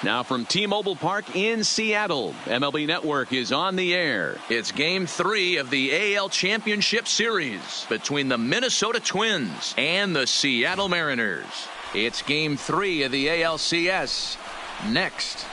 Now from T-Mobile Park in Seattle, MLB Network is on the air. It's Game 3 of the AL Championship Series between the Minnesota Twins and the Seattle Mariners. It's Game 3 of the ALCS next.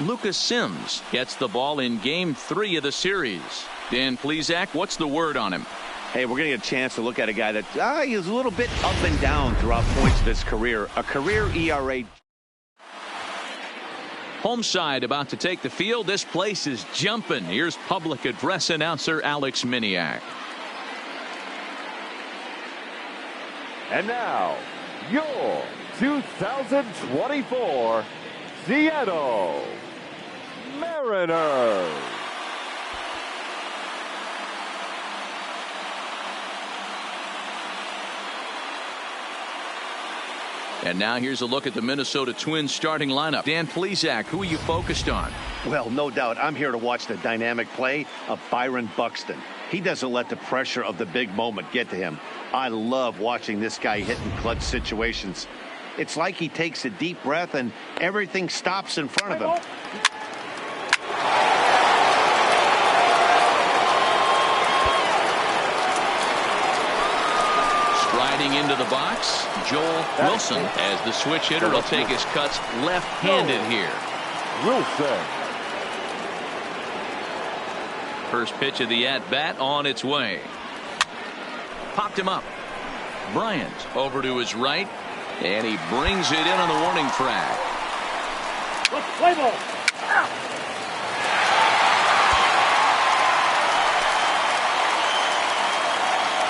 Lucas Sims gets the ball in Game 3 of the series. Dan Plesac, what's the word on him? Hey, we're going to get a chance to look at a guy that he's a little bit up and down throughout points of his career. A career ERA. Home side about to take the field. This place is jumping. Here's public address announcer Alex Miniak. And now, your 2024 Seattle Mariners. And now here's a look at the Minnesota Twins starting lineup. Dan Plesac, who are you focused on? Well, no doubt, I'm here to watch the dynamic play of Byron Buxton. He doesn't let the pressure of the big moment get to him. I love watching this guy hit in clutch situations. It's like he takes a deep breath and everything stops in front of him. Striding into the box, Joel Wilson, as the switch hitter will take his cuts left-handed here. Wilson. First pitch of the at-bat on its way. Popped him up. Bryant over to his right, and he brings it in on the warning track. Play ball.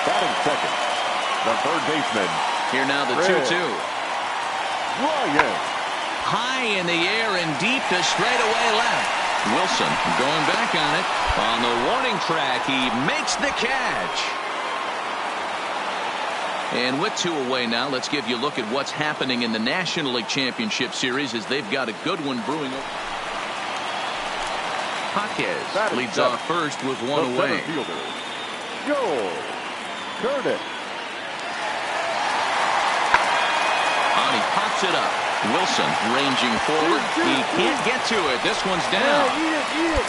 Batting second, the third baseman. Here now the 2-2. Ryan. High in the air and deep to straightaway left. Wilson going back on it. On the warning track, he makes the catch. And with 2 away now, let's give you a look at what's happening in the National League Championship Series as they've got a good one brewing. Jaquez leads off first with 1 away. Joel Curtis. He pops it up. Wilson ranging forward. He can't get to it. This one's down. Eat it.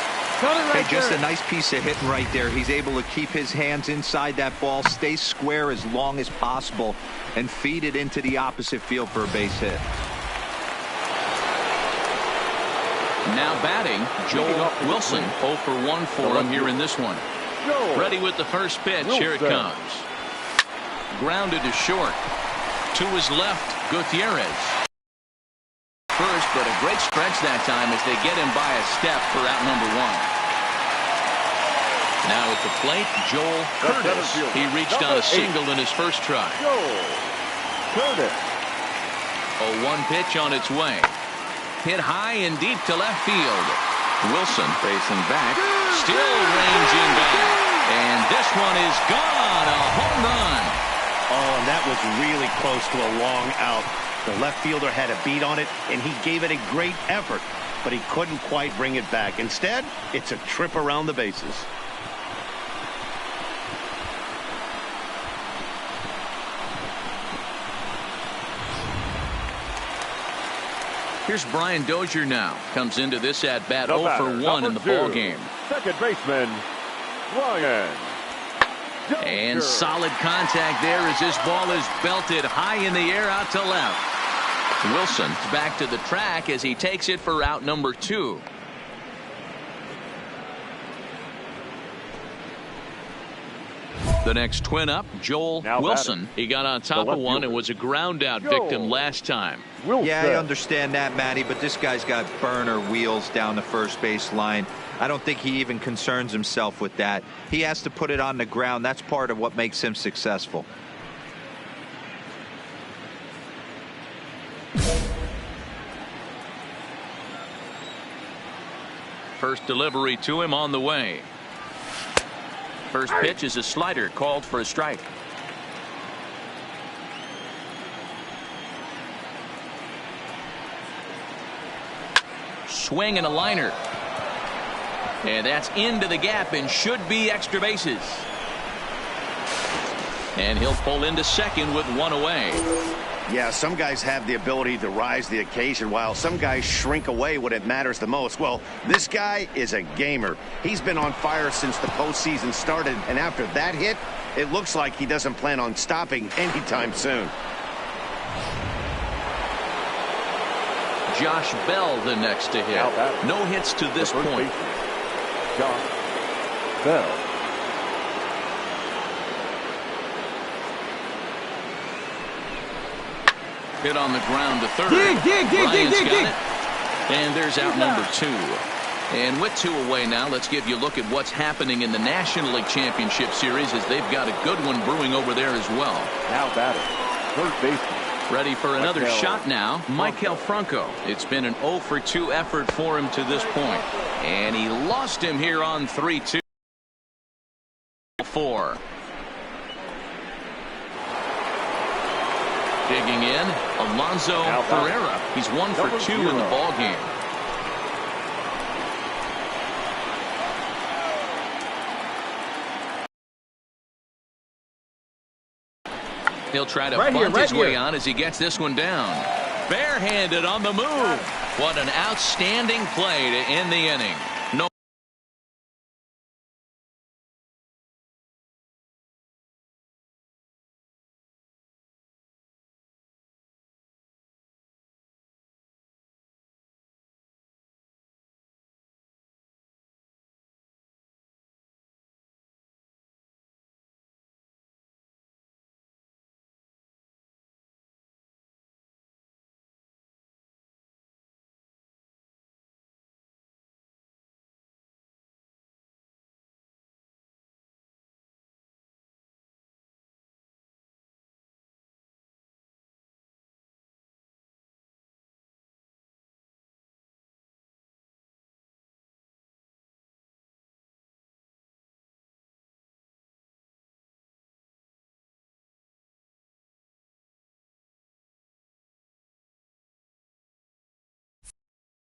Hey, just a nice piece of hitting right there. He's able to keep his hands inside that ball, stay square as long as possible, and feed it into the opposite field for a base hit. Now batting, Joel Wilson. 0 for 1 for him here in this one. Ready with the first pitch. Here it comes. Grounded to short. To his left, Gutierrez. First, but a great stretch that time as they get him by a step for out number 1. Now at the plate, Joel Curtis. He reached on a single in his first try. Joel Curtis. A 1 pitch on its way. Hit high and deep to left field. Wilson facing back. Still ranging back. And this one is gone. A home run. Oh, and that was really close to a long out. The left fielder had a beat on it, and he gave it a great effort, but he couldn't quite bring it back. Instead, it's a trip around the bases. Here's Brian Dozier now. Comes into this at-bat 0 for 1 in the ball game. Second baseman, Ryan. And solid contact there as this ball is belted high in the air out to left. Wilson's back to the track as he takes it for out number 2. The next twin up, Joel Wilson. He got on top of one and was a ground out victim last time. Yeah, I understand that, Matty, but this guy's got burner wheels down the first base line. I don't think he even concerns himself with that. He has to put it on the ground. That's part of what makes him successful. First delivery to him on the way. First pitch is a slider called for a strike. Swing and a liner. And that's into the gap and should be extra bases. And he'll pull into second with one away. Yeah, some guys have the ability to rise the occasion while some guys shrink away when it matters the most. Well, this guy is a gamer. He's been on fire since the postseason started, and after that hit, it looks like he doesn't plan on stopping anytime soon. Josh Bell the next to hit. No hits to this point. Josh Bell. Hit on the ground to third. Bryant's got it. And there's out number 2. And with 2 away now, let's give you a look at what's happening in the National League Championship Series, as they've got a good one brewing over there as well. Now batting, third baseman. Ready for another shot now, Maikel Franco. It's been an 0 for 2 effort for him to this point. And he lost him here on 3-2. 4. Digging in, Alonso Ferreira. He's 1 for 2 in the ball game. He'll try to bunt his way on as he gets this one down. Barehanded on the move. What an outstanding play to end the inning. No.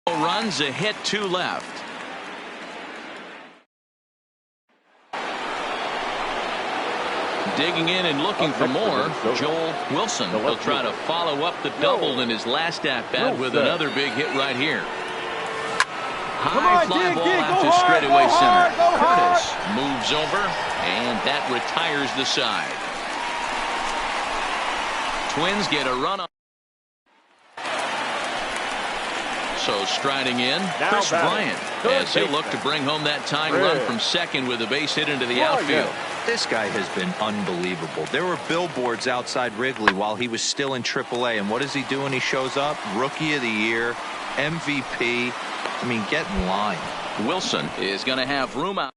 Runs, a hit, 2 left. Digging in and looking for more, Joel Wilson. He'll try to follow up the double in his last at-bat with another big hit right here. High fly ball out to straightaway center. Curtis moves over, and that retires the side. Twins get a run on. So striding in, Chris Bryant, as he'll look to bring home that tying run from second with a base hit into the outfield. This guy has been unbelievable. There were billboards outside Wrigley while he was still in AAA, and what does he do when he shows up? Rookie of the Year, MVP. I mean, get in line. Wilson is going to have room out.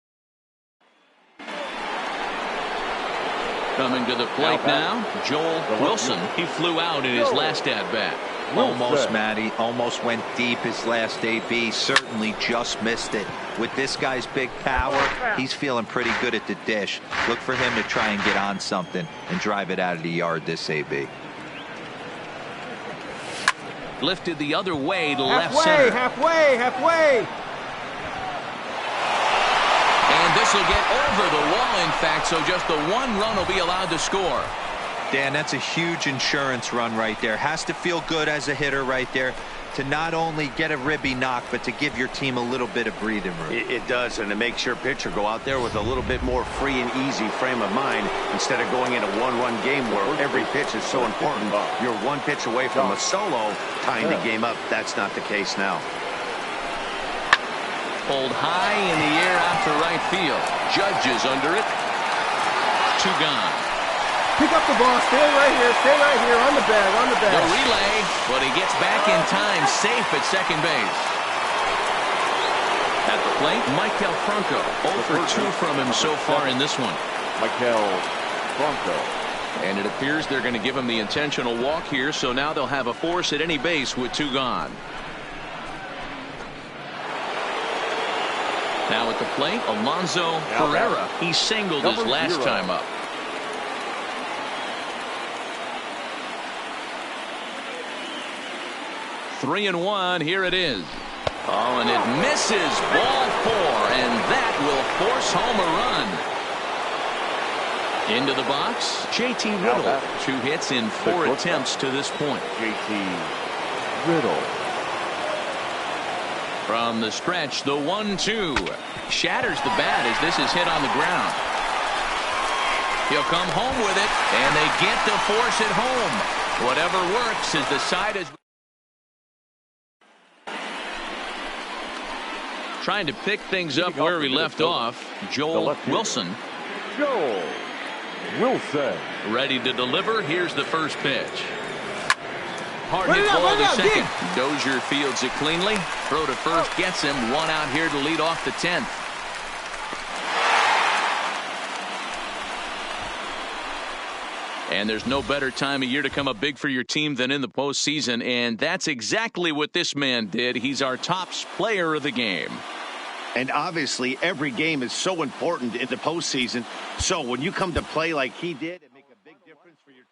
Coming to the plate now, Joel Wilson. He flew out in his last at-bat. Almost, Matty. Almost went deep his last AB. Certainly just missed it. With this guy's big power, he's feeling pretty good at the dish. Look for him to try and get on something and drive it out of the yard this AB. Lifted the other way to left center. Halfway. And this will get over the wall, in fact, so just the 1 run will be allowed to score. Dan, that's a huge insurance run right there. Has to feel good as a hitter right there to not only get a ribby knock, but to give your team a little bit of breathing room. It does, and it makes your pitcher go out there with a little bit more free and easy frame of mind instead of going in a 1-run game where every pitch is so important. You're 1 pitch away from a solo tying the game up. That's not the case now. Pulled high in the air out to right field. Judge is under it. two gone. Pick up the ball. Stay right here. Stay right here on the bag. On the bag. The relay, but he gets back in time, safe at second base. At the plate, Michael Franco. 0 for 2 from him so far in this one. Michael Franco. And it appears they're going to give him the intentional walk here, so now they'll have a force at any base with two gone. Now at the plate, Alonso Ferreira. He singled his last time up. Three and one. Here it is. Oh, and it misses. Ball 4, and that will force home a run. Into the box, JT Riddle. 2 hits in 4 attempts to this point. JT Riddle. From the stretch, the 1-2. Shatters the bat as this is hit on the ground. He'll come home with it, and they get to force it home. Whatever works as the side is trying to pick things up where we left off. Joel Wilson. Joel Wilson. Ready to deliver. Here's the first pitch. Hard hit ball to second. Dozier fields it cleanly. Throw to first gets him. 1 out here to lead off the 10th. And there's no better time of year to come up big for your team than in the postseason, and that's exactly what this man did. He's our top player of the game. And obviously, every game is so important in the postseason. So when you come to play like he did, it makes a big difference for your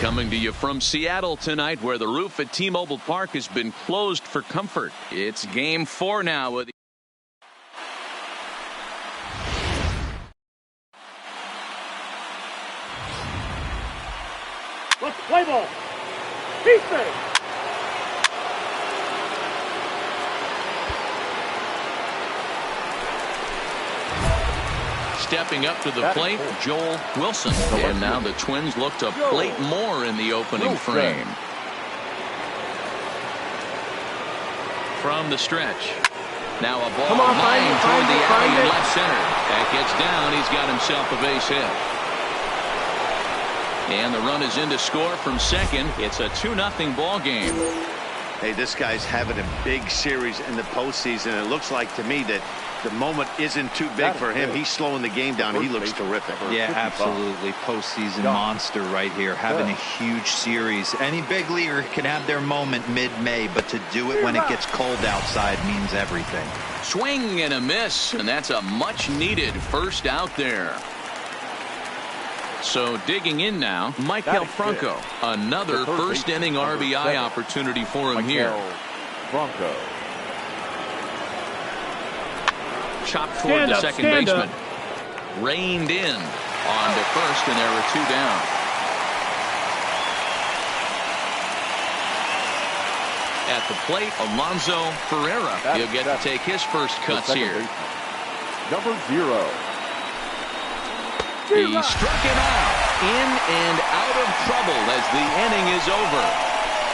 Coming to you from Seattle tonight, where the roof at T-Mobile Park has been closed for comfort. It's Game 4 now with let's play ball. Defense. stepping up to the plate, Joel Wilson. And now the Twins look to plate more in the opening frame. From the stretch. Now a ball line toward the alley in left center. That gets down. He's got himself a base hit. And the run is in to score from second. It's a 2-0 ball game. Hey, this guy's having a big series in the postseason. It looks like to me that the moment isn't too big for him. He's slowing the game down. He looks terrific. Yeah, absolutely. Postseason monster right here. Having a huge series. Any big leaguer can have their moment mid-May, but to do it when it gets cold outside means everything. Swing and a miss, and that's a much-needed first out there. So digging in now, Maikel Franco. Another first-inning RBI opportunity for him here. Franco. Chopped toward the second baseman. Reined in on to first, and there were two down. At the plate, Alonso Ferreira. He'll get to take his first cuts here. Number 0. He struck him out. In and out of trouble as the inning is over.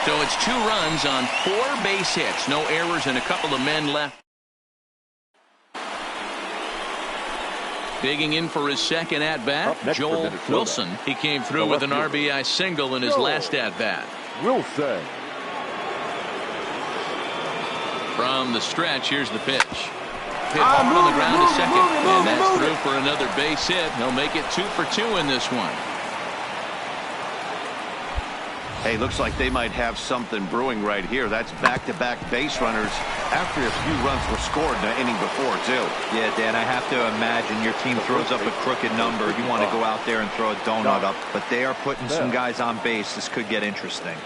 So it's 2 runs on 4 base hits. No errors and a couple of men left. Digging in for his second at-bat, Joel Wilson. He came through with an RBI single in his last at-bat. Wilson. From the stretch, here's the pitch. Hit hard on the ground to second. And that's through for another base hit. He'll make it 2 for 2 in this one. Hey, looks like they might have something brewing right here. That's back-to-back base runners after a few runs were scored in the inning before, too. Yeah, Dan, I have to imagine your team throws up a crooked number. You want to go out there and throw a donut up, but they are putting some guys on base. This could get interesting.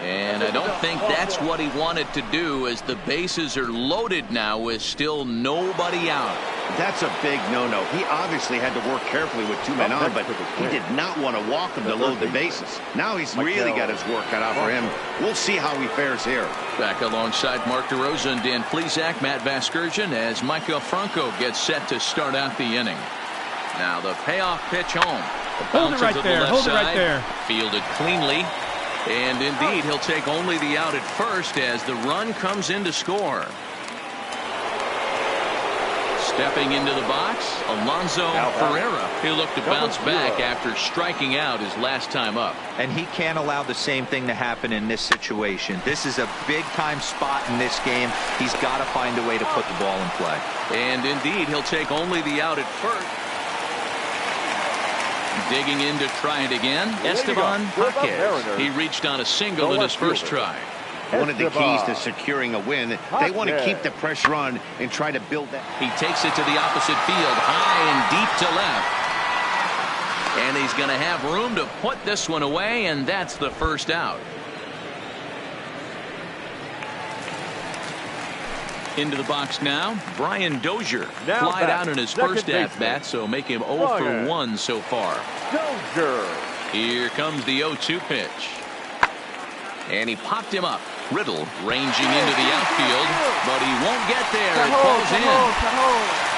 And I don't think that's what he wanted to do, as the bases are loaded now with still nobody out. That's a big no-no. He obviously had to work carefully with 2 men on, but he did not want to walk him to load the bases. Now he's really got his work cut out for him. We'll see how he fares here. Back alongside Mark DeRosa and Dan Plesac, Matt Vasgersian, as Maikel Franco gets set to start out the inning. Now the payoff pitch home. Hold it right there. Hold it right there. Fielded cleanly. And indeed, he'll take only the out at first as the run comes in to score. Stepping into the box, Alonso Ferreira. He'll look to bounce back after striking out his last time up. And he can't allow the same thing to happen in this situation. This is a big-time spot in this game. He's got to find a way to put the ball in play. And indeed, he'll take only the out at first. Digging in to try it again, Esteban Jaquez. He reached on a single in his first try. One of the keys to securing a win, they want to keep the pressure on and try to build that. He takes it to the opposite field, high and deep to left. And he's going to have room to put this one away, and that's the first out. Into the box now, Brian Dozier. Flied out in his first at-bat, so make him 0 for 1 so far. Dozier. Here comes the 0-2 pitch. And he popped him up. Riddle ranging into the outfield, but he won't get there. It falls in.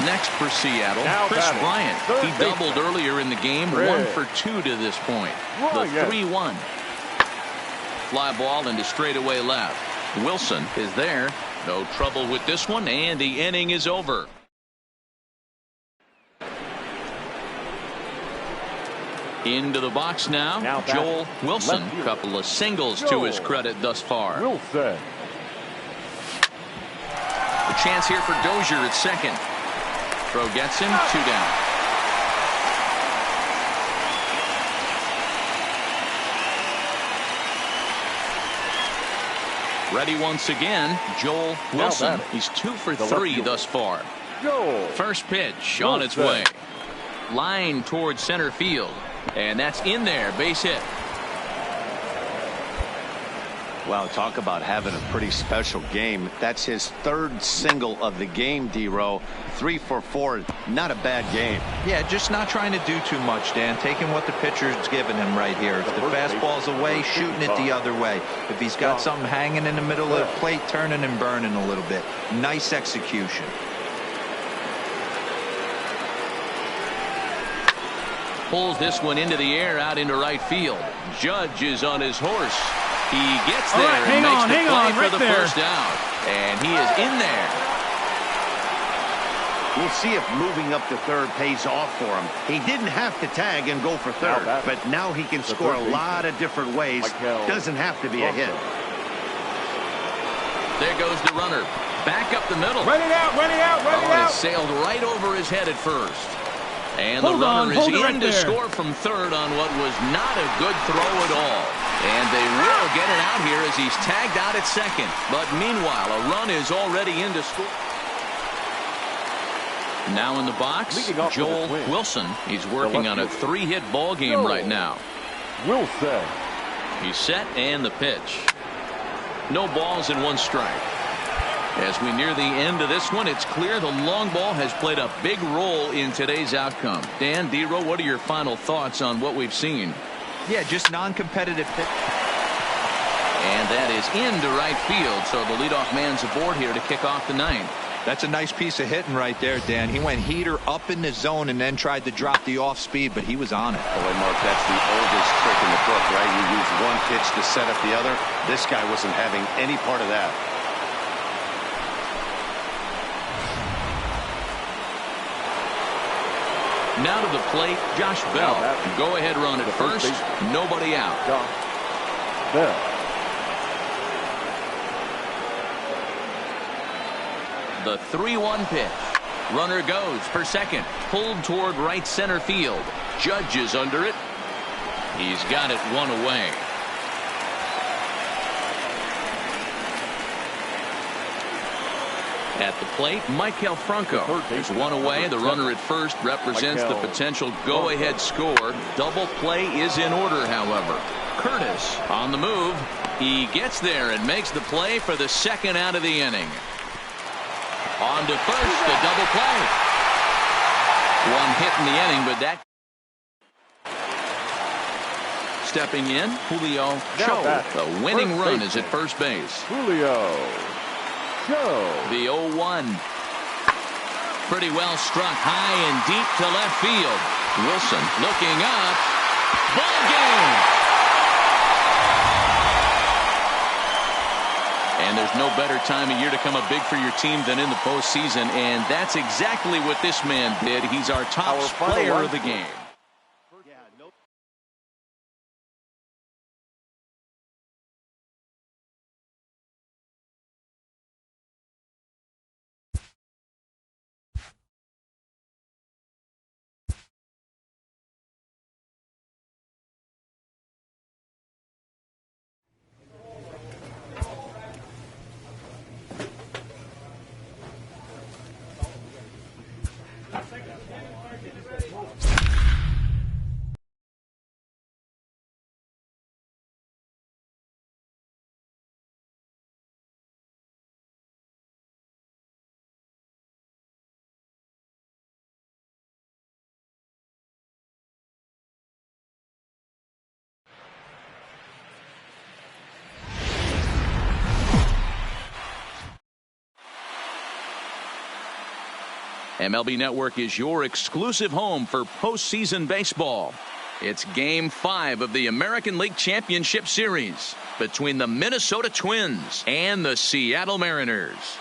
Next for Seattle, Chris Bryant. He doubled earlier in the game, 1 for 2 to this point. The 3-1. Fly ball into straightaway left. Wilson is there. No trouble with this one, and the inning is over. Into the box now, Joel Wilson. Couple of singles to his credit thus far. Wilson. A chance here for Dozier at second. Throw gets him, 2 down. Ready once again, Joel Wilson. He's 2 for 3 thus far. First pitch on its way. Line towards center field. And that's in there. Base hit. Wow, talk about having a pretty special game. That's his 3rd single of the game, D-Row. 3 for 4. Not a bad game. Yeah, just not trying to do too much, Dan. Taking what the pitcher's giving him right here. If the fastball's away, shooting it the other way. If he's got something hanging in the middle of the plate, turning and burning a little bit. Nice execution. Pulls this one into the air out into right field. Judge is on his horse. He gets there and makes the play for the first out. And he is in there. We'll see if moving up to third pays off for him. He didn't have to tag and go for third, but now he can score a lot of different ways. Doesn't have to be a hit. There goes the runner. Back up the middle. Run it out, run it out, run it out. It sailed right over his head at first. And the runner is in to score from third on what was not a good throw at all. And they will get it out here as he's tagged out at second. But meanwhile, a run is already in to score. Now in the box, Joel Wilson. He's working on a 3-hit ball game right now. Wilson. He's set and the pitch. No balls and 1 strike. As we near the end of this one, it's clear the long ball has played a big role in today's outcome. Dan, D-Row, what are your final thoughts on what we've seen? Yeah, just non-competitive pitch. And that is into right field, so the leadoff man's aboard here to kick off the 9th. That's a nice piece of hitting right there, Dan. He went heater up in the zone and then tried to drop the off speed, but he was on it. Boy, Mark, that's the oldest trick in the book, right? You use one pitch to set up the other. This guy wasn't having any part of that. Now to the plate, Josh Bell. Go ahead run at first. Nobody out. Bell. The 3-1 pitch. Runner goes for second. Pulled toward right center field. Judge is under it. He's got it 1 away. At the plate, Michael Franco. There's 1 away. The runner at first represents the potential go-ahead score. Double play is in order, however. Curtis on the move. He gets there and makes the play for the 2nd out of the inning. On to first, the double play. 1 hit in the inning, but that... Stepping in, Julio Cho. The winning run is at first base. Julio. The 0-1. Pretty well struck high and deep to left field. Wilson looking up. Ball game. And there's no better time of year to come up big for your team than in the postseason. And that's exactly what this man did. He's our top player of the game. MLB Network is your exclusive home for postseason baseball. It's Game 5 of the American League Championship Series between the Minnesota Twins and the Seattle Mariners.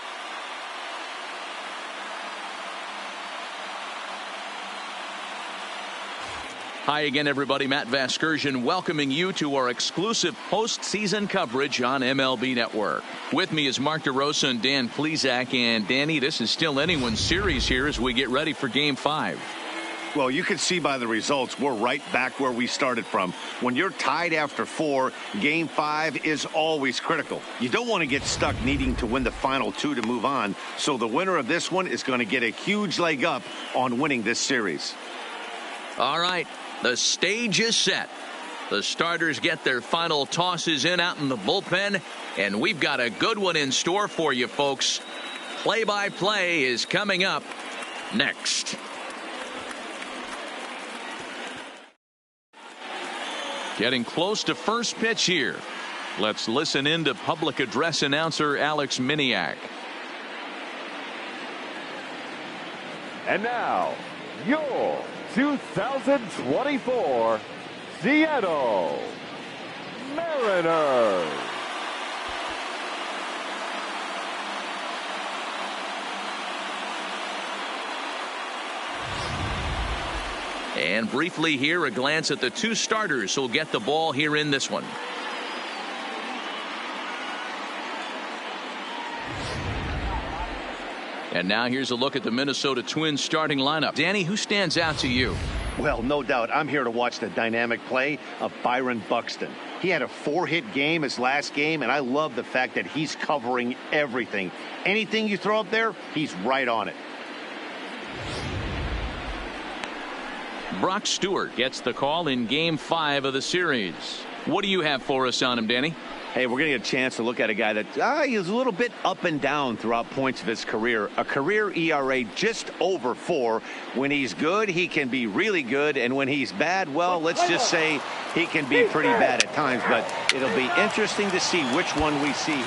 Hi again, everybody. Matt Vasgersian welcoming you to our exclusive postseason coverage on MLB Network. With me is Mark DeRosa and Dan Plesac. And Danny, this is still anyone's series here as we get ready for Game 5. Well, you can see by the results, we're right back where we started from. When you're tied after 4, Game 5 is always critical. You don't want to get stuck needing to win the final 2 to move on, so the winner of this one is going to get a huge leg up on winning this series. All right, the stage is set. The starters get their final tosses in out in the bullpen, and we've got a good one in store for you, folks. Play-by-play is coming up next. Getting close to first pitch here. Let's listen in to public address announcer Alex Miniak. And now, your 2024 Seattle Mariners. And briefly here, a glance at the 2 starters who'll get the ball here in this one. And now here's a look at the Minnesota Twins starting lineup. Danny, who stands out to you? Well, no doubt, I'm here to watch the dynamic play of Byron Buxton. He had a 4-hit game his last game, and I love the fact that he's covering everything. Anything you throw up there, he's right on it. Brock Stewart gets the call in Game 5 of the series. What do you have for us on him, Danny? Hey, we're going to get a chance to look at a guy that he's a little bit up and down throughout points of his career. A career ERA just over 4. When he's good, he can be really good. And when he's bad, well, let's just say he can be pretty bad at times. But it'll be interesting to see which one we see.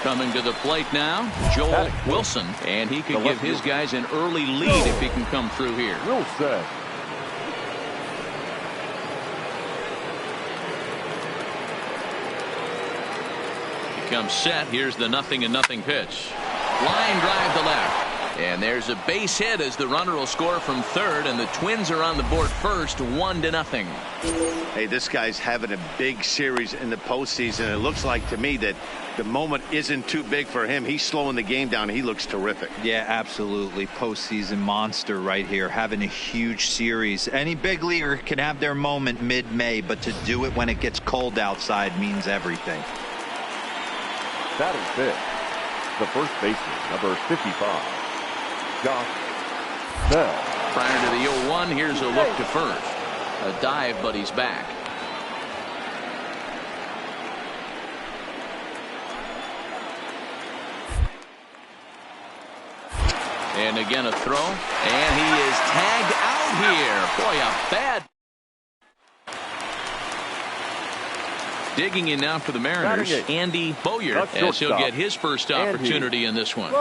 Coming to the plate now, Joel Wilson. And he could give his guys an early lead if he can come through here. Wilson. Comes set. Here's the 0-0 pitch. Line drive to left. And there's a base hit as the runner will score from third, and the Twins are on the board first, 1-0. Hey, this guy's having a big series in the postseason. It looks like to me that the moment isn't too big for him. He's slowing the game down. He looks terrific. Yeah, absolutely. Postseason monster right here, having a huge series. Any big leaguer can have their moment mid-May, but to do it when it gets cold outside means everything. Batting fifth, the first baseman, number 55, Josh Bell. Prior to the 0-1, here's a look to first. A dive, but he's back. And again a throw, and he is tagged out here. Boy, a bad. Digging in now for the Mariners, Andy Bowyer, as he'll get his first opportunity in this one.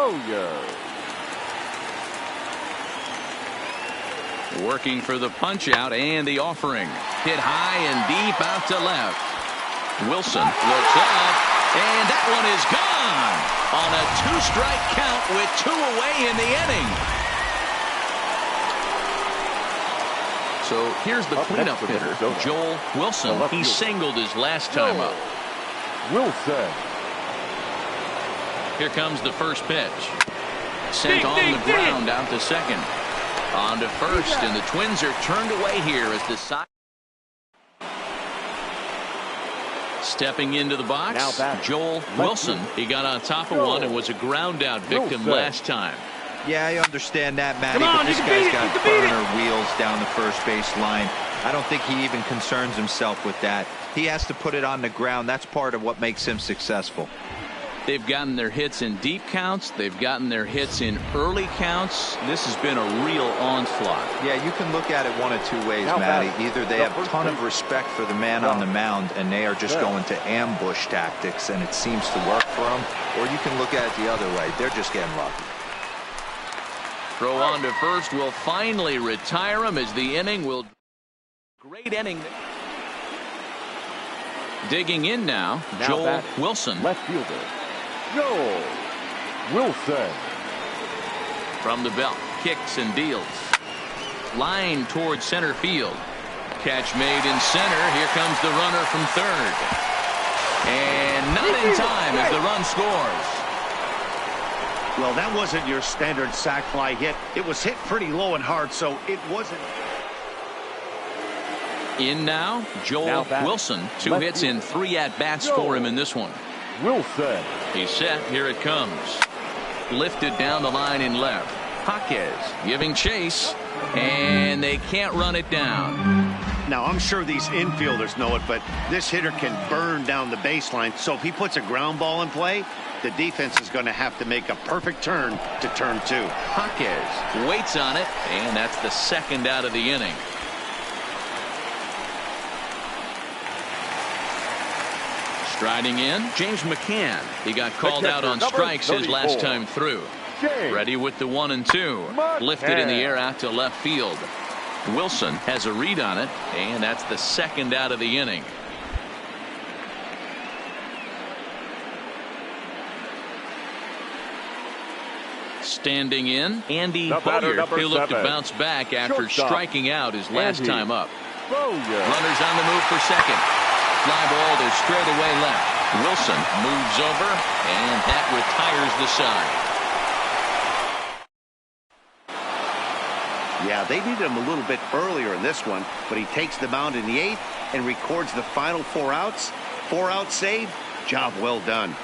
Working for the punch out and the offering. Hit high and deep out to left. Wilson looks up, and that one is gone on a 2-strike count with 2 away in the inning. So here's the cleanup hitter, Joel Wilson. He singled his last time up. Wilson. Here comes the first pitch. Sent on the ground out to second. On to first, and the Twins are turned away here as the side. Stepping into the box, Joel Wilson. He got on top of one and was a ground out victim last time. Yeah, I understand that, Matty, but this guy's got burner wheels down the first base line. I don't think he even concerns himself with that. He has to put it on the ground. That's part of what makes him successful. They've gotten their hits in deep counts. They've gotten their hits in early counts. This has been a real onslaught. Yeah, you can look at it one of two ways, Matty. Either they have a ton of respect for the man on the mound and they are just going to ambush tactics and it seems to work for them, or you can look at it the other way. They're just getting lucky. Throw on to first will finally retire him as the inning will. Great inning. Digging in now Joel Wilson. Left fielder, Joel Wilson. From the belt, kicks and deals. Line towards center field. Catch made in center. Here comes the runner from third. And not in time as the run scores. Well, that wasn't your standard sac fly hit. It was hit pretty low and hard, so it wasn't. In now, Joel Wilson. 2 hits in 3 at-bats for him in this one. Wilson. He's set. Here it comes. Lifted down the line in left. Jaquez giving chase, and they can't run it down. Now, I'm sure these infielders know it, but this hitter can burn down the baseline. So if he puts a ground ball in play, the defense is going to have to make a perfect turn to turn 2. Jaquez waits on it, and that's the second out of the inning. Striding in, James McCann. He got called out on strikes his last time through. Ready with the 1 and 2. Lifted in the air out to left field. Wilson has a read on it, and that's the second out of the inning. Standing in, Andy Boyer. He'll look to bounce back after striking out his last time up. Runners on the move for second. Fly ball to straightaway left. Wilson moves over, and that retires the side. Yeah, they needed him a little bit earlier in this one, but he takes the mound in the 8th and records the final 4 outs. 4-out save. Job well done.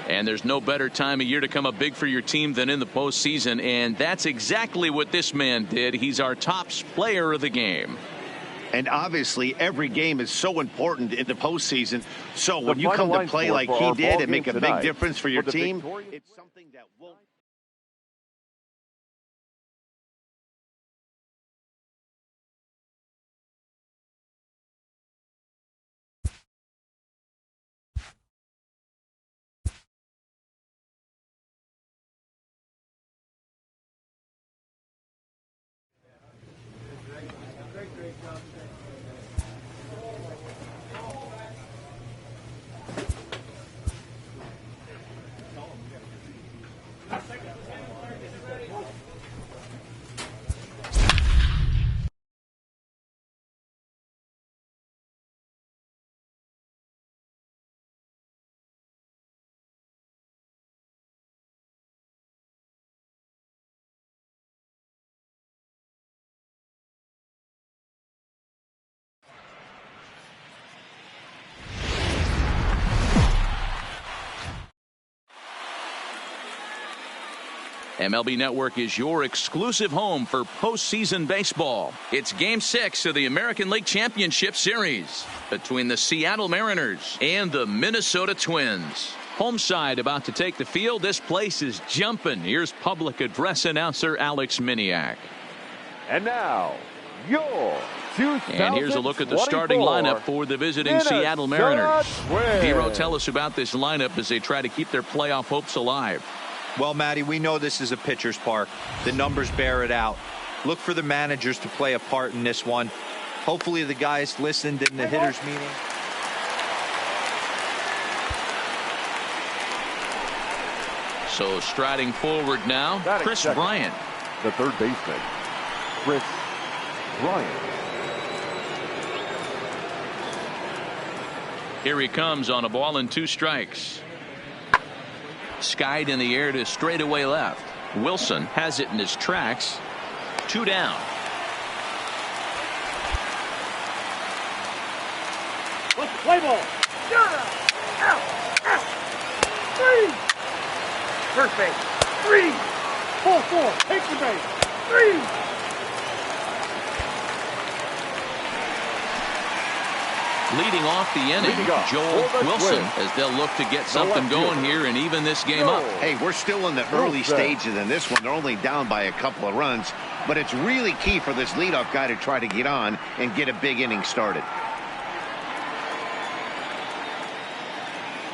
And there's no better time of year to come up big for your team than in the postseason, and that's exactly what this man did. He's our top player of the game. And obviously, every game is so important in the postseason. So when you come to play like he did and make a big difference for your team, it's something that won't. MLB Network is your exclusive home for postseason baseball. It's Game 6 of the American League Championship Series between the Seattle Mariners and the Minnesota Twins. Home side about to take the field. This place is jumping. Here's public address announcer Alex Miniak. And now, your 2024 And here's a look at the starting lineup for the visiting Seattle Mariners. Hero, tell us about this lineup as they try to keep their playoff hopes alive. Well, Matty, we know this is a pitcher's park. The numbers bear it out. Look for the managers to play a part in this one. Hopefully the guys listened in the hitters meeting. So striding forward now, Chris Bryant. The third baseman, Chris Bryant. Here he comes on a ball and 2 strikes. Skied in the air to straightaway left. Wilson has it in his tracks. 2 down. Play ball. Out. 3. First base. 3. Pull 4. Take the base. 3. Leading off the inning, Joel Wilson, as they'll look to get something going here and even this game up. Hey, we're still in the early stages in this one. They're only down by a couple of runs, but it's really key for this leadoff guy to try to get on and get a big inning started.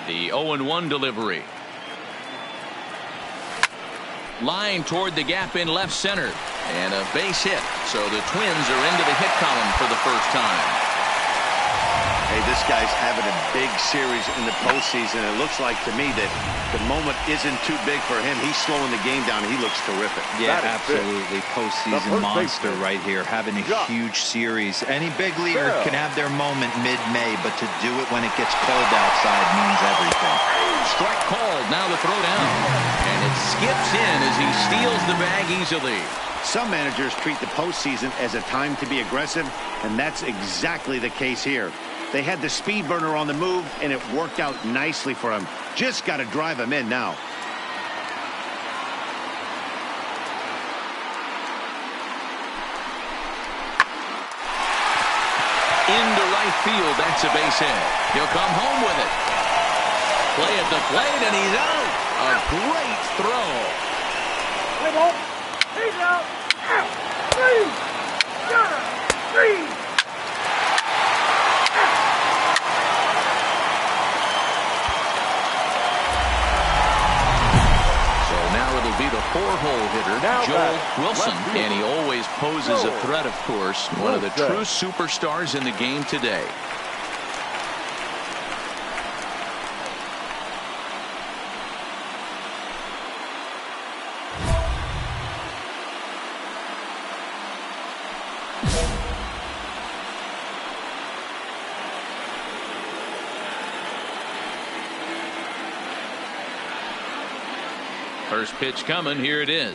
The 0-1 delivery. Line toward the gap in left center. And a base hit. So the Twins are into the hit column for the first time. Hey, this guy's having a big series in the postseason. It looks like to me that the moment isn't too big for him. He's slowing the game down. He looks terrific. Yeah, absolutely. Postseason monster right here, having a huge series. Any big leaguer can have their moment mid-May, but to do it when it gets cold outside means everything. Strike called. Now the throw down. And it skips in as he steals the bag easily. Some managers treat the postseason as a time to be aggressive, and that's exactly the case here. They had the speed burner on the move, and it worked out nicely for him. Just got to drive him in now. Into right field. That's a base hit. He'll come home with it. Play at the plate, and he's out. A great throw. Play ball. He's out. Out. Three. Be the four-hole hitter, Joel Wilson, and he always poses a threat, of course. One of the true superstars in the game today. First pitch coming. Here it is.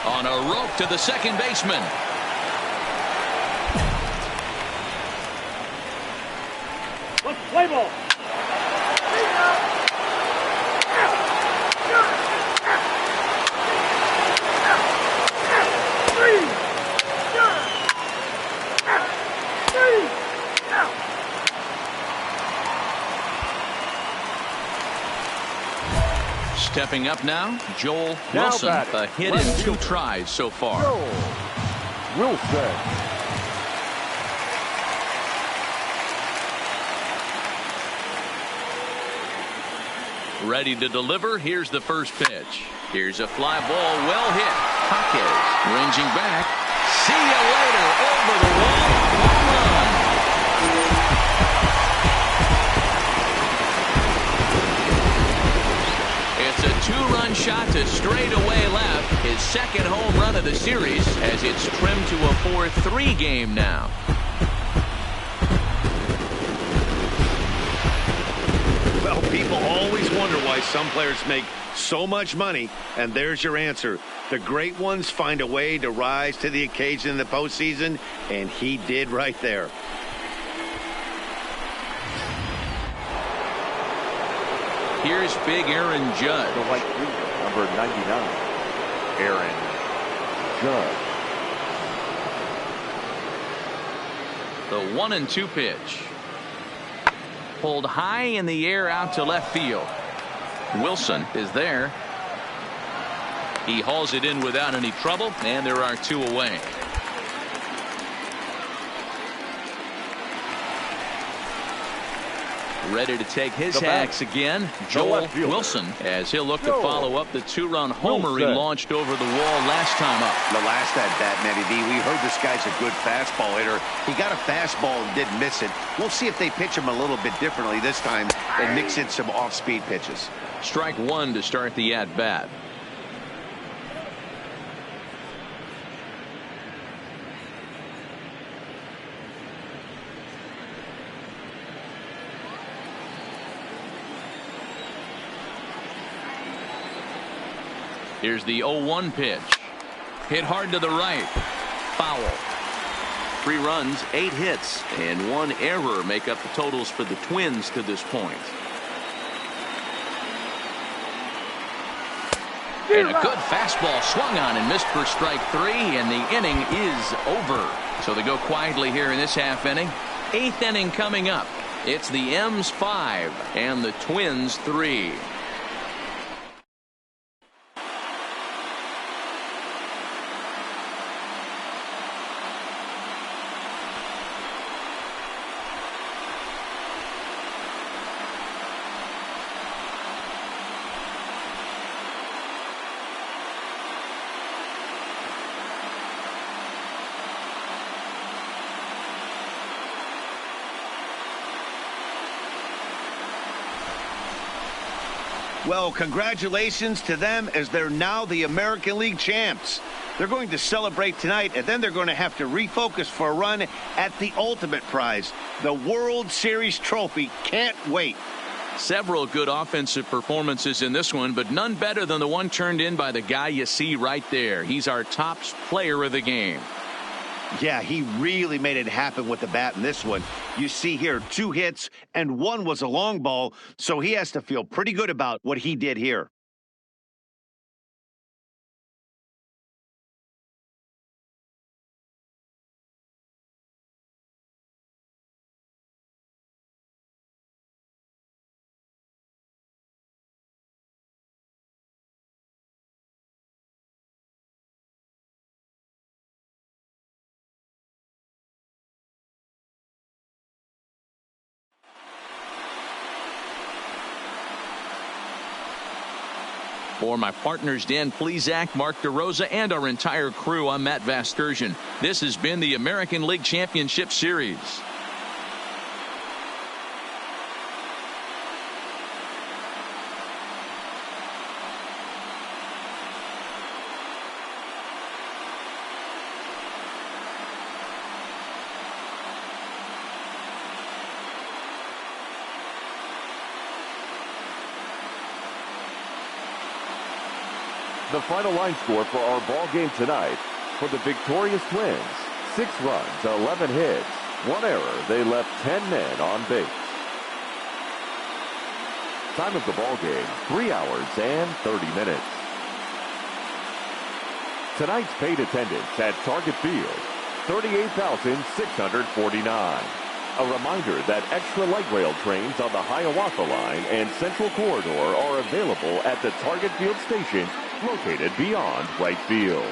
On a rope to the second baseman. Play ball. Stepping up now, Joel Wilson. A hit in 2 tries so far. Wilson. Ready to deliver. Here's the first pitch. Here's a fly ball, well hit. Jaquez ranging back. See you later. Over the wall. Home run. It's a 2-run shot to straightaway left. His second home run of the series as it's trimmed to a 4-3 game now. Well, people always wonder why some players make so much money, and there's your answer. The great ones find a way to rise to the occasion in the postseason, and he did right there. Here's big Aaron Judge. The white fielder, number 99, Aaron Judge. The 1-2 pitch. Pulled high in the air out to left field. Wilson is there. He hauls it in without any trouble, and there are 2 away. Ready to take his hacks again, Joel Wilson, as he'll look to follow up the 2-run homer he launched over the wall last time up. The last at bat, Matty V, we heard this guy's a good fastball hitter. He got a fastball and didn't miss it. We'll see if they pitch him a little bit differently this time and mix in some off-speed pitches. Strike 1 to start the at-bat. Here's the 0-1 pitch. Hit hard to the right. Foul. 3 runs, 8 hits, and 1 error make up the totals for the Twins to this point. And a good fastball swung on and missed for strike 3, and the inning is over. So they go quietly here in this half inning. Eighth inning coming up. It's the M's 5 and the Twins 3. Well, congratulations to them as they're now the American League champs. They're going to celebrate tonight, and then they're going to have to refocus for a run at the ultimate prize, the World Series trophy. Can't wait. Several good offensive performances in this one, but none better than the one turned in by the guy you see right there. He's our top player of the game. Yeah, he really made it happen with the bat in this one. You see here 2 hits and 1 was a long ball, so he has to feel pretty good about what he did here. For my partners Dan Plesac, Mark DeRosa, and our entire crew, I'm Matt Vasturgeon. This has been the American League Championship Series. The final line score for our ball game tonight: for the victorious Twins, 6 runs, 11 hits, 1 error. They left 10 men on base. Time of the ball game, 3 hours and 30 minutes. Tonight's paid attendance at Target Field, 38,649. A reminder that extra light rail trains on the Hiawatha Line and Central Corridor are available at the Target Field station located beyond right field.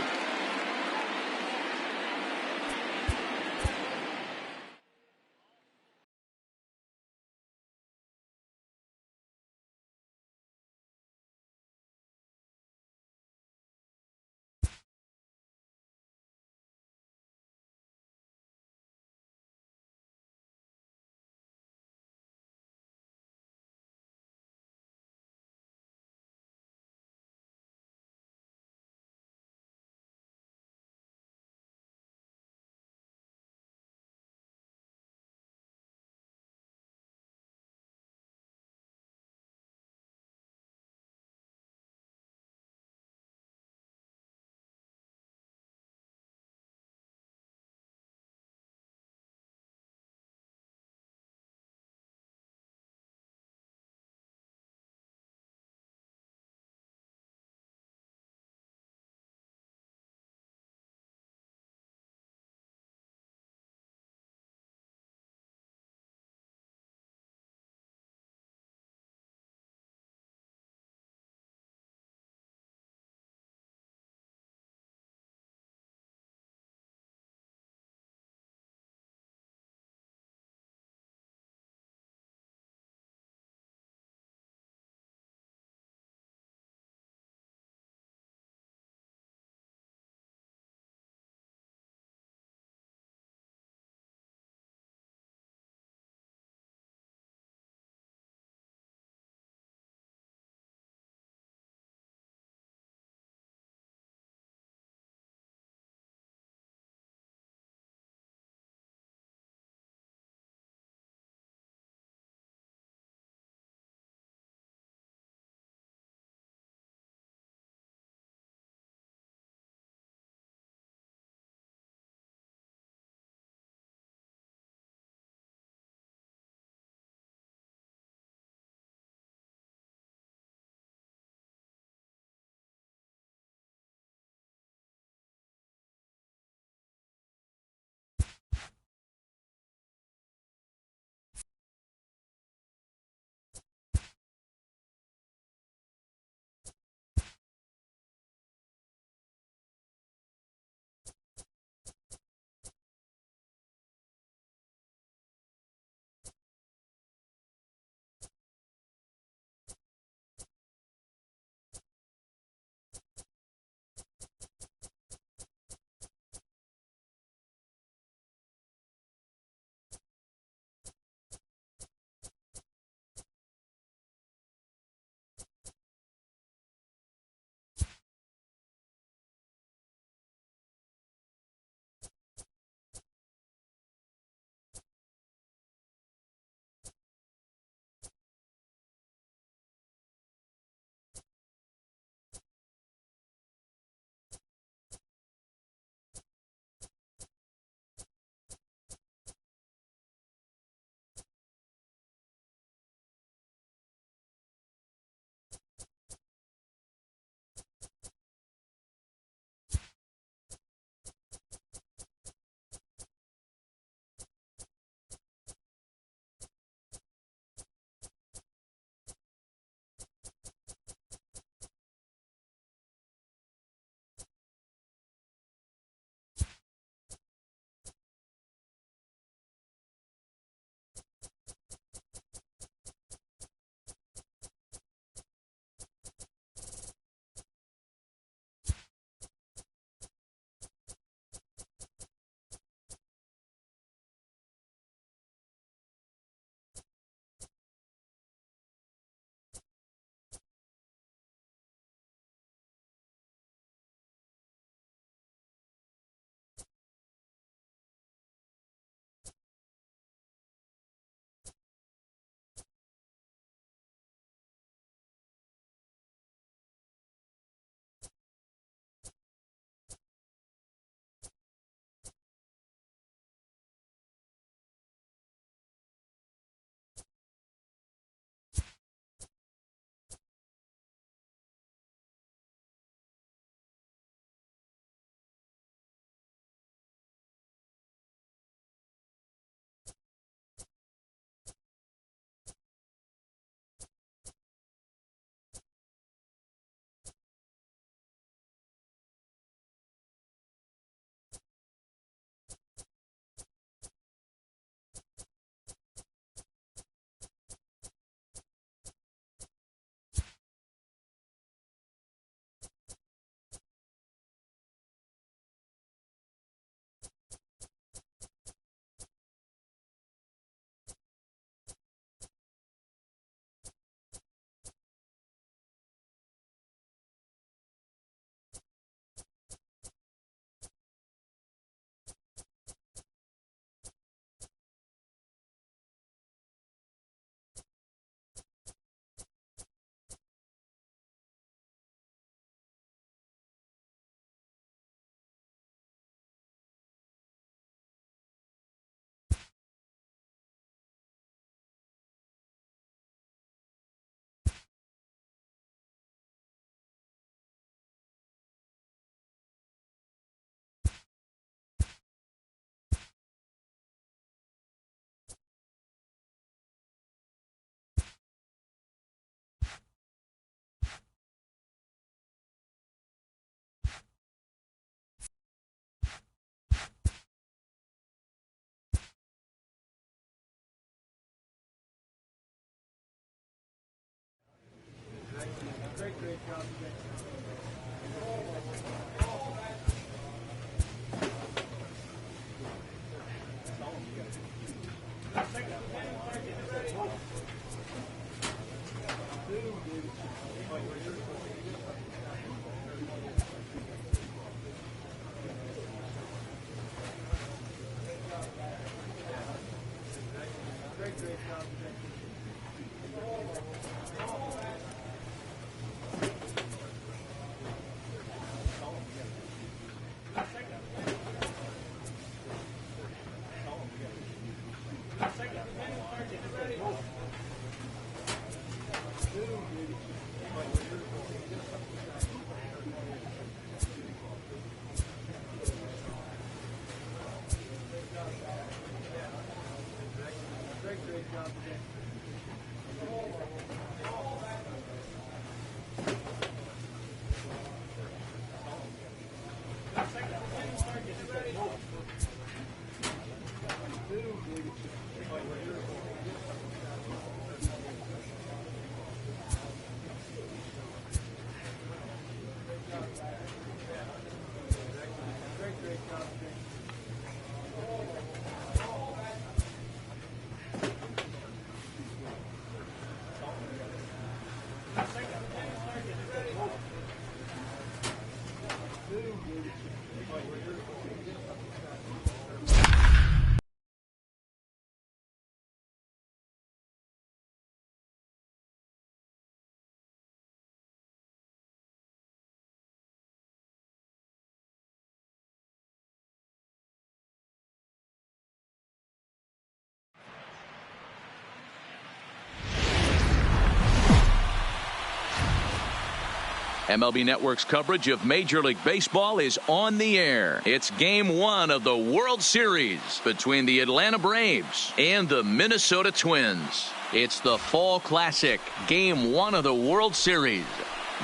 MLB Network's coverage of Major League Baseball is on the air. It's Game 1 of the World Series between the Atlanta Braves and the Minnesota Twins. It's the Fall Classic, Game 1 of the World Series.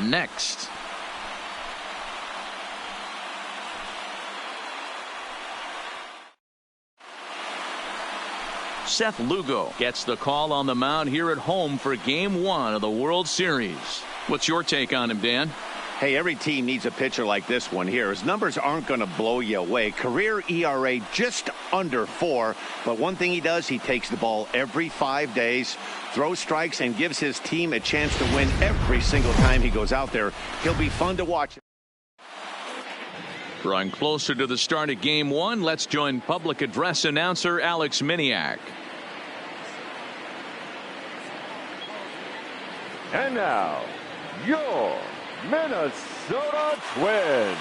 Next. Seth Lugo gets the call on the mound here at home for Game 1 of the World Series. What's your take on him, Dan? Hey, every team needs a pitcher like this one here. His numbers aren't going to blow you away. Career ERA just under 4. But one thing he does, he takes the ball every 5 days, throws strikes, and gives his team a chance to win every single time he goes out there. He'll be fun to watch. Drawing closer to the start of Game 1, let's join public address announcer Alex Miniak. And now, your Minnesota Twins.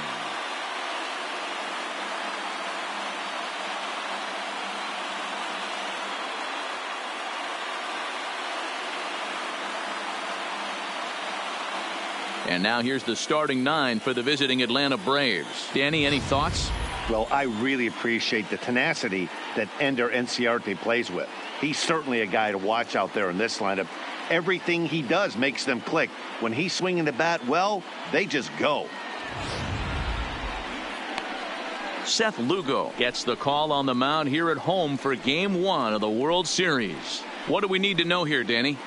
And now here's the starting 9 for the visiting Atlanta Braves. Danny, any thoughts? Well, I really appreciate the tenacity that Ender Enciarte plays with. He's certainly a guy to watch out there in this lineup. Everything he does makes them click. When he's swinging the bat well, they just go. Seth Lugo gets the call on the mound here at home for Game 1 of the World Series. What do we need to know here, Danny?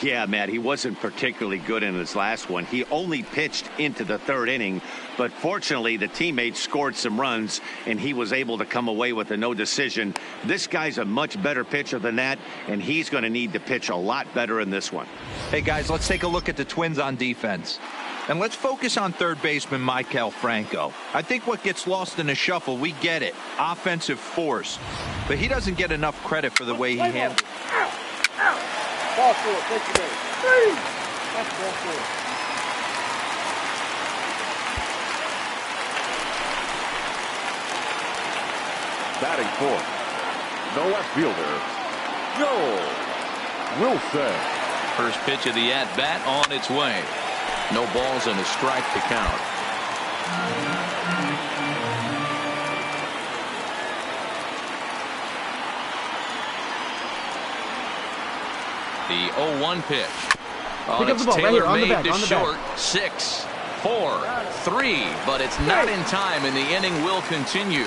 Yeah, Matt, he wasn't particularly good in his last one. He only pitched into the 3rd inning, but fortunately the teammates scored some runs and he was able to come away with a no decision. This guy's a much better pitcher than that, and he's going to need to pitch a lot better in this one. Hey guys, let's take a look at the Twins on defense. And let's focus on third baseman Maikel Franco. I think what gets lost in the shuffle, we get it, offensive force. But he doesn't get enough credit for the way he handles. Ball four, take your name. That's ball four. Batting fourth, the left fielder, Joel Wilson. First pitch of the at-bat on its way. No balls and a strike to count. The 0-1 pitch. Oh, it's tailor-made to short. 6, 4, 3, but it's not in time, and the inning will continue.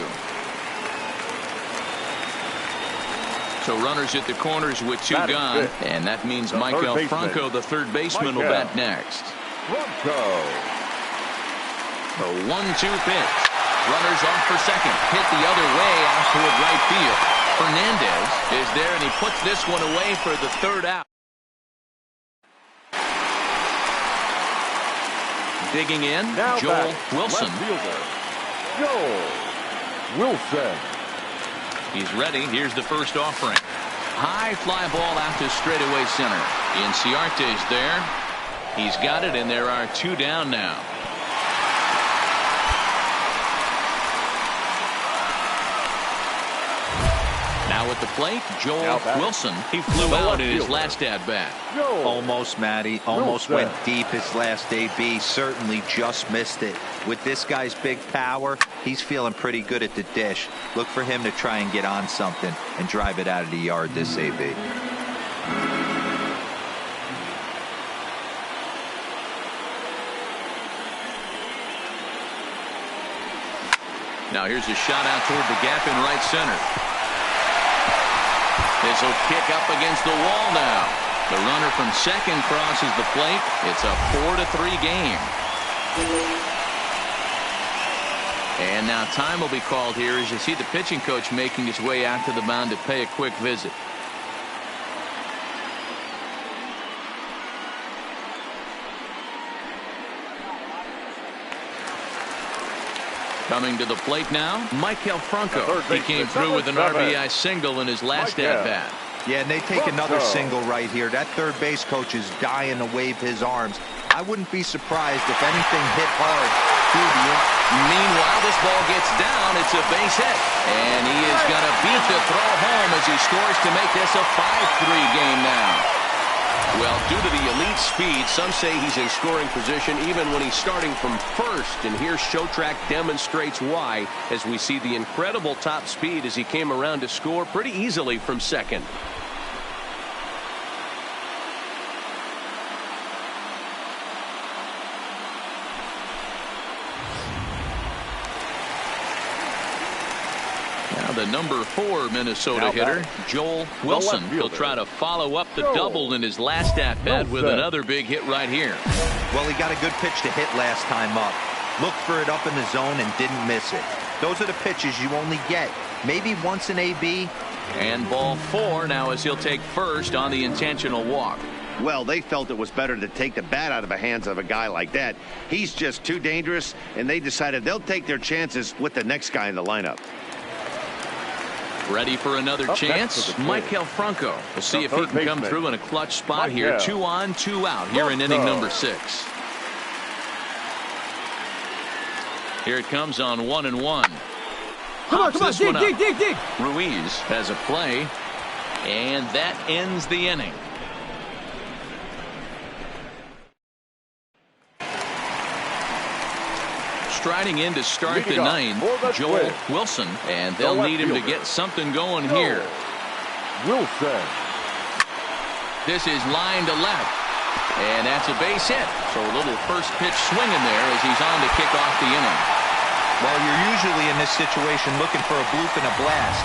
So runners at the corners with 2 gone, and that means Maikel Franco, the third baseman, will bat next. Bronco. The 1-2 pitch. Runners on for second. Hit the other way out toward right field. Fernandez is there, and he puts this one away for the third out. Digging in, Now Joel Wilson. Left fielder, Joel Wilson. He's ready. Here's the first offering. High fly ball out to straightaway center. Inciarte's there. He's got it, and there are 2 down now. Now at the plate, Joel Wilson. He flew out in his last at-bat. Almost, Matty. Almost went deep his last AB. Certainly just missed it. With this guy's big power, he's feeling pretty good at the dish. Look for him to try and get on something and drive it out of the yard this AB. Now here's a shot out toward the gap in right center. This will kick up against the wall now. The runner from second crosses the plate. It's a 4-3 game. And now time will be called here as you see the pitching coach making his way out to the mound to pay a quick visit. Coming to the plate now, Maikel Franco. He came through with an RBI single in his last at-bat. Yeah, and they take another single right here. That third base coach is dying to wave his arms. I wouldn't be surprised if anything hit hard through the end. Meanwhile, this ball gets down. It's a base hit. And he is going to beat the throw home as he scores to make this a 5-3 game now. Well, due to the elite speed, some say he's in scoring position even when he's starting from first. And here Showtrack demonstrates why as we see the incredible top speed as he came around to score pretty easily from second. The number 4 Minnesota hitter, Joel Wilson. He'll try to follow up the double in his last at-bat with another big hit right here. Well, he got a good pitch to hit last time up. Looked for it up in the zone and didn't miss it. Those are the pitches you only get maybe once in AB. And ball 4 now as he'll take first on the intentional walk. Well, they felt it was better to take the bat out of the hands of a guy like that. He's just too dangerous, and they decided they'll take their chances with the next guy in the lineup. Ready for another chance, Maikel Franco. We'll see if he can come through in a clutch spot here. 2 on, 2 out here in inning number 6. Here it comes on 1-1. Come on, dig. Ruiz has a play, and that ends the inning. Striding in to start the ninth, Joel Wilson, and they'll need him to get something going here. Wilson. This is line to left, and that's a base hit. So a little first pitch swinging there as he's on to kick off the inning. Well, you're usually in this situation looking for a bloop and a blast.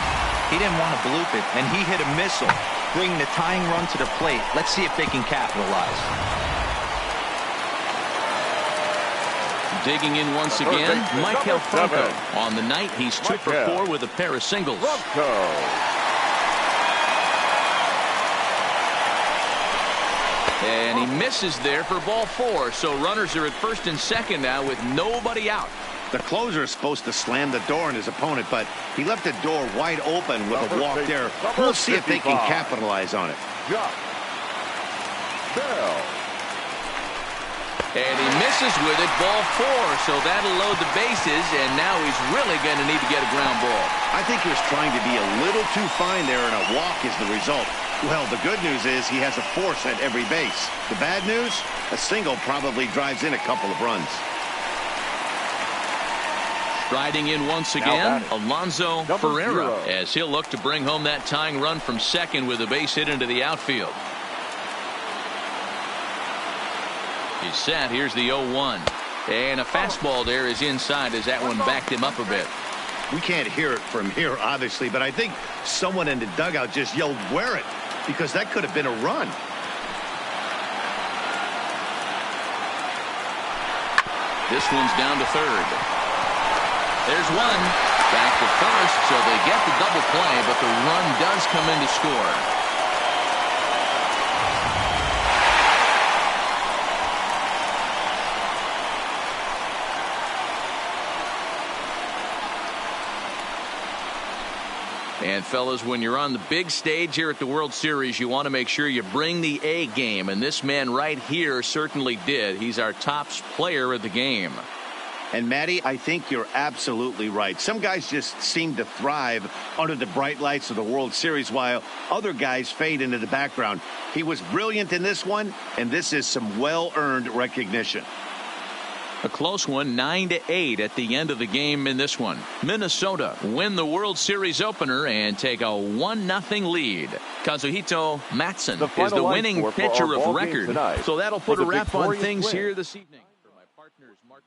He didn't want to bloop it, and he hit a missile, bringing the tying run to the plate. Let's see if they can capitalize. Digging in once again, Maikel Franco. On the night, he's 2 for 4 with a pair of singles. And he misses there for ball 4. So runners are at first and second now with nobody out. The closer is supposed to slam the door on his opponent, but he left the door wide open with a walk there. We'll see if they can capitalize on it. And he misses with it, ball 4, so that'll load the bases, and now he's really going to need to get a ground ball. I think he was trying to be a little too fine there, and a walk is the result. Well, the good news is he has a force at every base. The bad news, a single probably drives in a couple of runs. Striding in once again, Alonso Ferreira, as he'll look to bring home that tying run from second with a base hit into the outfield. He's set. Here's the 0-1. And a fastball there is inside as that one backed him up a bit. We can't hear it from here, obviously, but I think someone in the dugout just yelled, "Wear it," because that could have been a run. This one's down to third. There's one. Back to first, so they get the double play, but the run does come in to score. And fellas, when you're on the big stage here at the World Series, you want to make sure you bring the A game, and this man right here certainly did. He's our top player of the game. And Matty, I think you're absolutely right. Some guys just seem to thrive under the bright lights of the World Series while other guys fade into the background. He was brilliant in this one, and this is some well-earned recognition. A close one, 9-8 at the end of the game in this one. Minnesota win the World Series opener and take a 1-0 lead. Kazuhito Matson is the winning pitcher of record. So that'll put a wrap on things here this evening. For my partners, Mark.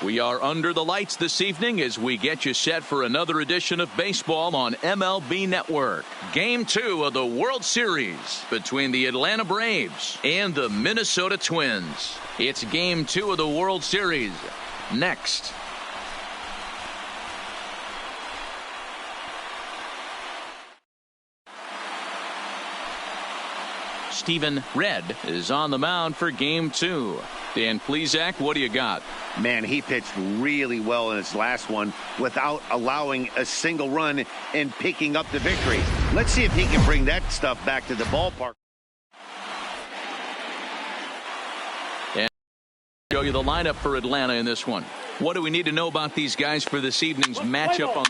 We are under the lights this evening as we get you set for another edition of baseball on MLB Network. Game 2 of the World Series between the Atlanta Braves and the Minnesota Twins. It's Game 2 of the World Series. Next. Steven Redd is on the mound for Game 2. Dan Plesac, what do you got? Man, he pitched really well in his last one without allowing a single run and picking up the victory. Let's see if he can bring that stuff back to the ballpark. And show you the lineup for Atlanta in this one. What do we need to know about these guys for this evening's matchup on?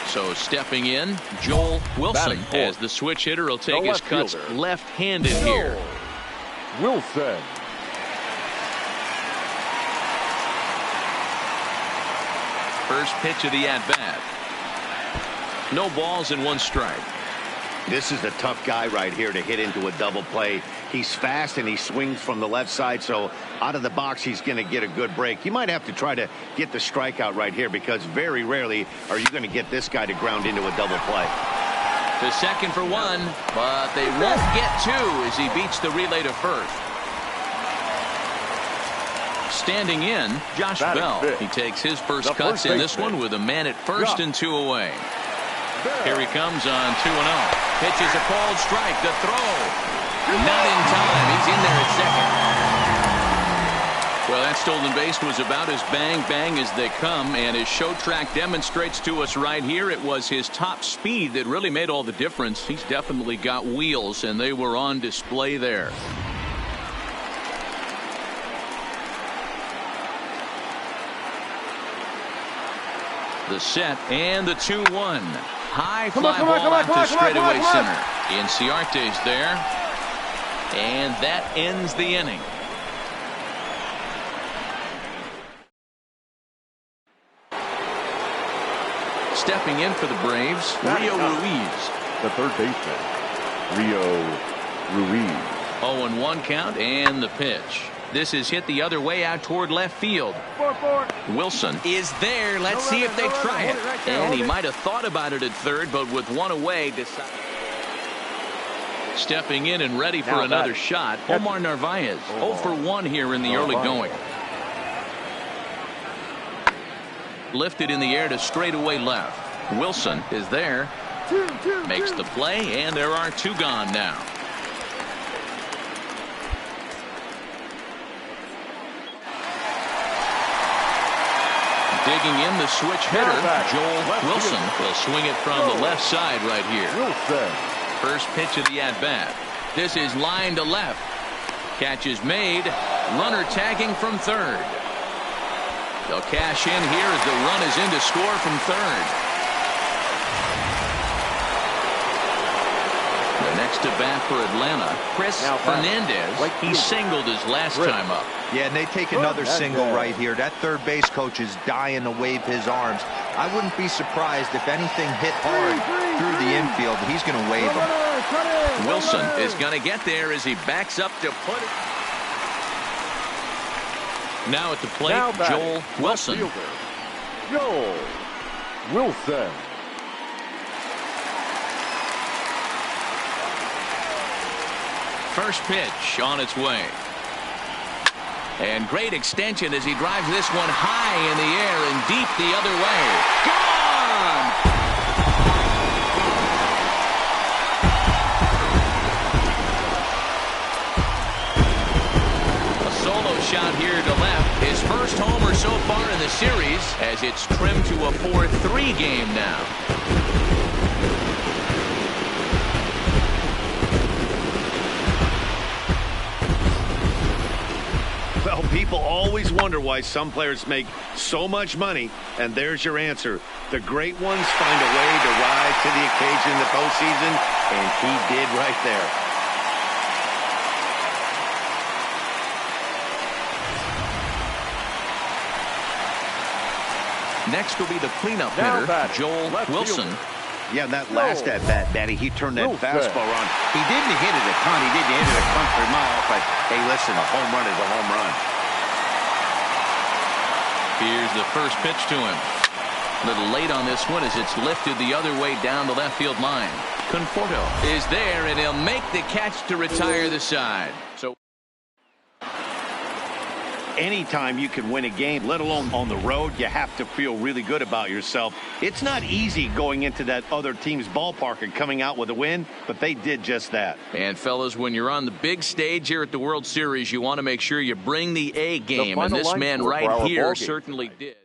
So stepping in, Joel Wilson as the switch hitter will take his cuts left-handed here. Wilson. First pitch of the at-bat. No balls and 1 strike. This is a tough guy right here to hit into a double play. He's fast and he swings from the left side, so out of the box he's going to get a good break. You might have to try to get the strikeout right here because very rarely are you going to get this guy to ground into a double play. To second for 1, but they won't get 2 as he beats the relay to first. Standing in, Josh Bell. He takes his first cuts in this one with a man at first and 2 away. Here he comes on 2-0. Pitches a called strike. The throw. Not in time. He's in there at second. Well, that stolen base was about as bang as they come, and his show track demonstrates to us right here it was his top speed that really made all the difference. He's definitely got wheels, and they were on display there. The set and the 2-1. High fly ball out to straightaway center. Inciarte's there. And that ends the inning. Stepping in for the Braves, Rio Ruiz. The third baseman, Rio Ruiz. 0-1 count and the pitch. This is hit the other way out toward left field. Wilson is there. Let's see if they try it. And he might have thought about it at third, but with one away, decided. Stepping in and ready for another shot, Omar Narvaez. 0-for-1 here in the early going. Lifted in the air to straightaway left. Wilson is there. Makes the play, and there are two gone now. Digging in, the switch hitter, Joel Wilson, will swing it from the left side right here. First pitch of the at-bat. This is line to left. Catch is made. Runner tagging from third. They'll cash in here as the run is in to score from third. The next to bat for Atlanta, Chris Fernandez. He singled his last time up. Yeah, and they take another single right here. That third base coach is dying to wave his arms. I wouldn't be surprised if anything hit hard through the infield. He's going to wave them. Wilson is going to get there as he backs up to put it. Now at the plate, Joel Wilson. Joel Wilson. First pitch on its way. And great extension as he drives this one high in the air and deep the other way. Gone! A solo shot here to left. His first homer so far in the series as it's trimmed to a 4-3 game now. Well, people always wonder why some players make so much money, and there's your answer. The great ones find a way to rise to the occasion in the postseason, and he did right there. Next will be the cleanup hitter, Joel Wilson. Yeah, that last at-bat, Daddy, he turned that fastball on. He didn't hit it a ton. He didn't hit it a country mile, but, hey, listen, a home run is a home run. Here's the first pitch to him. A little late on this one as it's lifted the other way down the left field line. Conforto is there, and he'll make the catch to retire the side. So anytime you can win a game, let alone on the road, you have to feel really good about yourself. It's not easy going into that other team's ballpark and coming out with a win, but they did just that. And fellas, when you're on the big stage here at the World Series, you want to make sure you bring the A game, and this man right here certainly did.